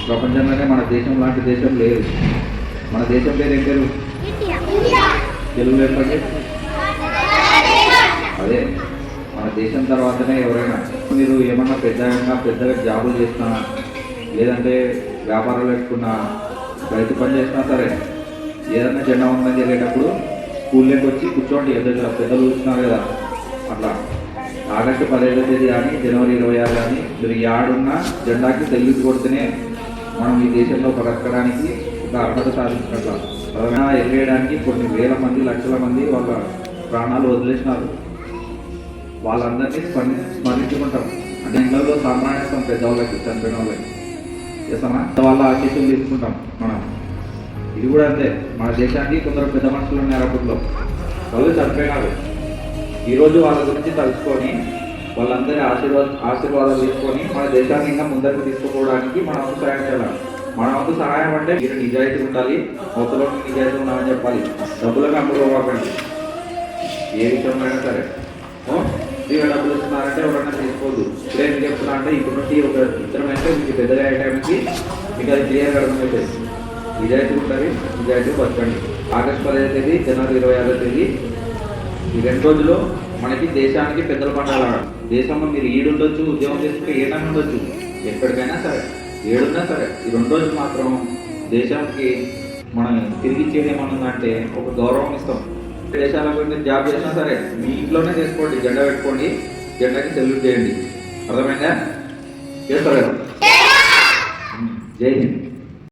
ప్రపంచంలోనే మన దేశం లాంటి దేశం లేదు. మన దేశం పేరు ఏం పేరు? తెలుగు చెప్పండి. అదే మన దేశం తర్వాతనే ఎవరైనా. మీరు ఏమన్నా పెద్దగా జాబులు చేసినా, లేదంటే వ్యాపారాలు పెట్టుకున్నా, రైతు పని చేసినా సరే, ఏదైనా జెండా వందనం జరిగేటప్పుడు స్కూల్లోకి వచ్చి కూర్చోండి. పెద్దలు చూస్తున్నారు కదా, అట్లా ఆగస్టు 15వ తేదీ కానీ జనవరి 26 కానీ మీరు యాడున్న జెండాకి సెల్యూట్ కొడితేనే మనం ఈ దేశంలో బ్రతకడానికి ఒక అర్హత సాధించినట్ల. ప్రధాన ఎగరేయడానికి కొన్ని వేల మంది, లక్షల మంది వాళ్ళ ప్రాణాలు వదిలేసినారు. వాళ్ళందరినీ స్మరించుకుంటాం. అంటే ఇళ్లలో సామాన్యం పెద్దవాళ్ళకి, చనిపోయిన వాళ్ళకి చేస్తామా, వాళ్ళ ఆశీస్సులు తీసుకుంటాం మనం. ఇది కూడా అంతే. మన దేశానికి కొందరు పెద్ద మనుషులు ఉన్నారు, అప్పట్లో వాళ్ళు చనిపోయినారు. ఈరోజు వాళ్ళ గురించి తలుచుకొని వాళ్ళందరి ఆశీర్వాదాలు తీసుకొని మన దేశాన్ని ఇంకా ముందరికి తీసుకుపోవడానికి మన వంతు సహాయం చేయాలి. మన వంతు సహాయం అంటే మీరు నిజాయితీ ఉండాలి, అవతల నిజాయితీ ఉండాలని చెప్పాలి. డబ్బులకు అమ్ముకోకండి. ఏ విషయంలో అయినా సరే ఫ్రీగా డబ్బులు ఇస్తున్నారంటే ఎవరైనా తీసుకోవద్దు. ఇప్పుడే మీకు చెప్తున్నా అంటే ఇప్పుడు నుండి ఒక ఇద్దరం అయితే మీకు పెద్దగా అయ్యే టైంకి మీకు అది క్లియర్గా అర్థమైపోయింది. నిజాయితీ ఉంటుంది, నిజాయితీ బతకండి. ఆగస్టు 15వ తేదీ, జనవరి 26వ తేదీ ఈ 2 రోజులు మనకి దేశానికి పెద్దల పండుగ. దేశంలో మీరు ఈడుండొచ్చు, ఉద్యోగం చేసుకుంటే ఏదైనా ఉండొచ్చు, ఎక్కడికైనా సరే, ఏడున్నా సరే, ఈ 2 రోజులు మాత్రం దేశానికి మనం తిరిగి ఇచ్చేది ఏమనుందంటే ఒక గౌరవం ఇస్తాం. దేశాలకు మీరు జాబ్ చేసినా సరే మీ ఇంట్లోనే చేసుకోండి, జెండా పెట్టుకోండి, జెండాకి సెల్యూట్ చేయండి. అర్థమైందా? చేస్తారు కదా. జై హింద్.